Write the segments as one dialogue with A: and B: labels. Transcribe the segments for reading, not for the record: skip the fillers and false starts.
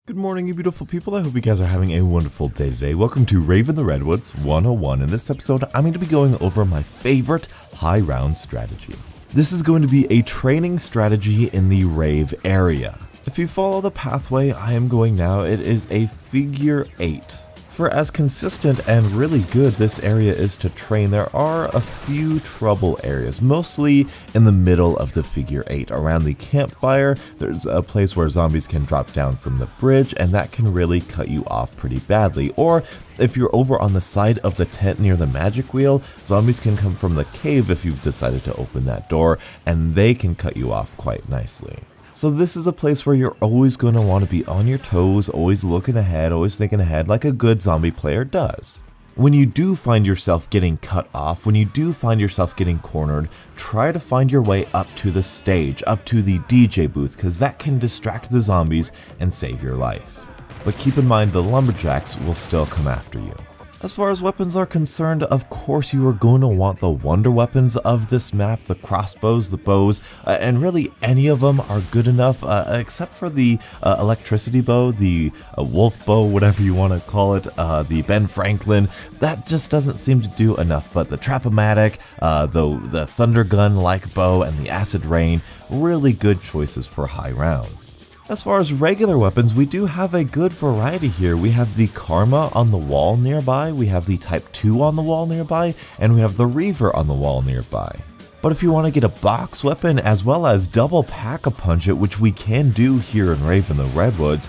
A: Good morning, you beautiful people. I hope you guys are having a wonderful day today. Welcome to Rave in the Redwoods 101. In this episode, I'm going to be going over my favorite high round strategy. This is going to be a training strategy in the Rave area. If you follow the pathway I am going now, it is a figure 8. For as consistent and really good this area is to train, there are a few trouble areas, mostly in the middle of the figure 8. Around the campfire, there's a place where zombies can drop down from the bridge, and that can really cut you off pretty badly. Or if you're over on the side of the tent near the magic wheel, zombies can come from the cave if you've decided to open that door, and they can cut you off quite nicely. So this is a place where you're always going to want to be on your toes, always looking ahead, always thinking ahead like a good zombie player does. When you do find yourself getting cut off, when you do find yourself getting cornered, try to find your way up to the stage, up to the DJ booth, because that can distract the zombies and save your life. But keep in mind the lumberjacks will still come after you. As far as weapons are concerned, of course you are going to want the wonder weapons of this map, the crossbows, the bows, and really any of them are good enough, except for the electricity bow, the wolf bow, whatever you want to call it, the Ben Franklin. That just doesn't seem to do enough, but the Trap-O-Matic, the thunder gun-like bow, and the acid rain, really good choices for high rounds. As far as regular weapons, we do have a good variety here. We have the Karma on the wall nearby, we have the Type 2 on the wall nearby, and we have the Reaver on the wall nearby. But if you want to get a box weapon as well as double pack-a-punch it, which we can do here in Rave in the Redwoods,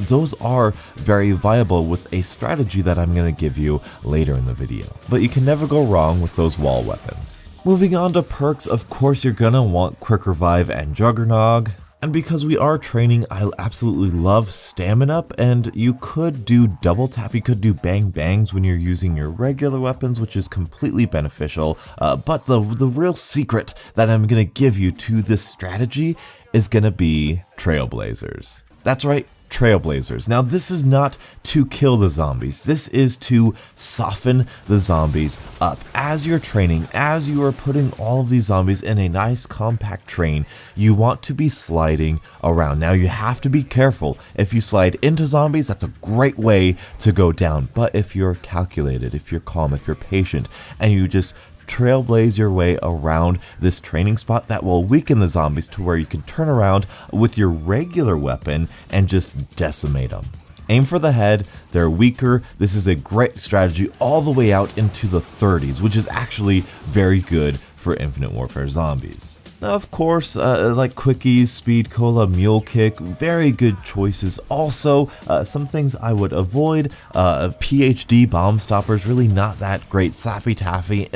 A: those are very viable with a strategy that I'm going to give you later in the video. But you can never go wrong with those wall weapons. Moving on to perks, of course you're going to want Quick Revive and Juggernog. And because we are training, I absolutely love Stamina Up, and you could do double tap, you could do bang bangs when you're using your regular weapons, which is completely beneficial, but the real secret that I'm going to give you to this strategy is going to be Trailblazers. That's right. Trailblazers. Now this is not to kill the zombies, this is to soften the zombies up. As you're training, as you are putting all of these zombies in a nice compact train, you want to be sliding around. Now you have to be careful. If you slide into zombies, that's a great way to go down, but if you're calculated, if you're calm, if you're patient, and you just trailblaze your way around this training spot, that will weaken the zombies to where you can turn around with your regular weapon and just decimate them. Aim for the head, they're weaker. This is a great strategy all the way out into the 30s, which is actually very good for Infinite Warfare zombies. Now, of course, like Quickies, Speed Cola, Mule Kick, very good choices. Also, some things I would avoid, PhD Bomb Stoppers, really not that great. Slappy Taffy,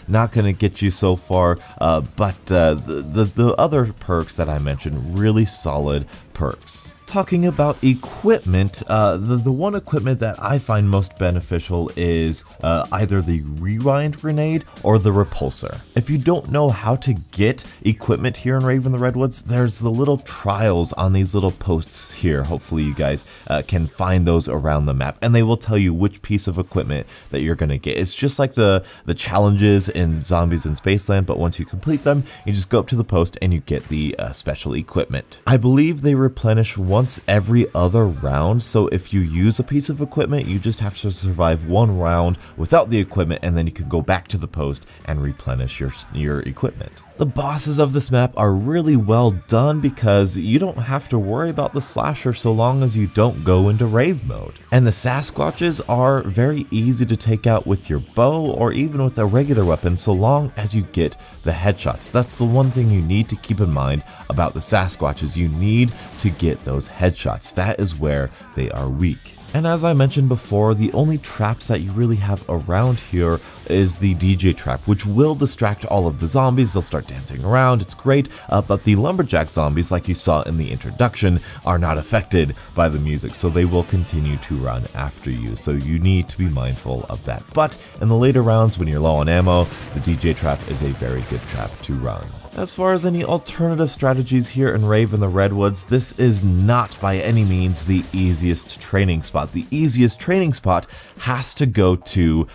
A: not gonna get you so far, but the other perks that I mentioned, really solid perks. Talking about equipment, the one equipment that I find most beneficial is either the Rewind Grenade or the Repulsor. If you don't know how to get equipment here in Rave in the Redwoods, there's the little trials on these little posts here. Hopefully you guys can find those around the map, and they will tell you which piece of equipment that you're going to get. It's just like the challenges in Zombies in Spaceland, but once you complete them, you just go up to the post and you get the special equipment. I believe they replenish once every other round, so if you use a piece of equipment, you just have to survive one round without the equipment, and then you can go back to the post and replenish your equipment. The bosses of this map are really well done because you don't have to worry about the slasher so long as you don't go into rave mode. And the Sasquatches are very easy to take out with your bow or even with a regular weapon so long as you get the headshots. That's the one thing you need to keep in mind about the Sasquatches. You need to get those headshots. That is where they are weak. And as I mentioned before, the only traps that you really have around here is the DJ trap, which will distract all of the zombies. They'll start dancing around, it's great, but the lumberjack zombies, like you saw in the introduction, are not affected by the music, so they will continue to run after you, so you need to be mindful of that. But in the later rounds, when you're low on ammo, the DJ trap is a very good trap to run. As far as any alternative strategies here in Rave in the Redwoods, this is not by any means the easiest training spot. The easiest training spot has to go to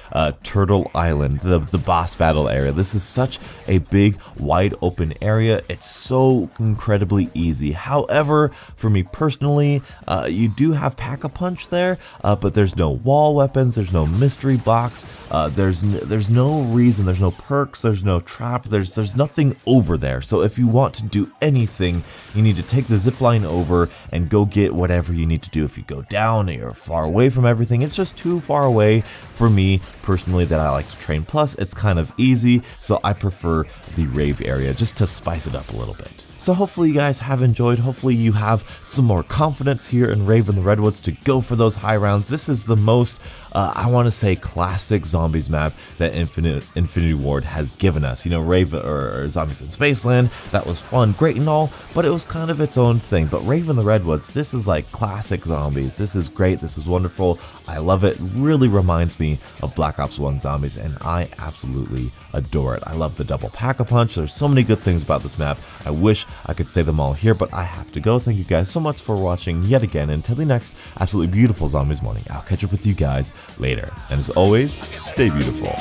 A: Turtle Island, the boss battle area. This is such a big, wide open area. It's so incredibly easy. However, for me personally, you do have Pack-a-Punch there, but there's no wall weapons, there's no mystery box, there's no reason, there's no perks, there's no trap, there's nothing over there. So if you want to do anything, you need to take the zip line over and go get whatever you need to do. If you go down and you're far away from everything, it's just too far away for me personally that I like to train. Plus, it's kind of easy, so I prefer the Rave area just to spice it up a little bit. So hopefully you guys have enjoyed. Hopefully you have some more confidence here in Rave in the Redwoods to go for those high rounds. This is the most, I want to say, classic zombies map that Infinity Ward has given us. You know, Rave or Zombies in Spaceland, that was fun, great and all, but it was kind of its own thing. But Rave in the Redwoods, this is like classic zombies. This is great. This is wonderful. I love it. Really reminds me of Black Ops 1 zombies, and I absolutely adore it. I love the double Pack-a-Punch. There's so many good things about this map. I wish I could say them all here, but I have to go. Thank you guys so much for watching yet again. Until the next absolutely beautiful Zombies morning, I'll catch up with you guys later. And as always, stay beautiful.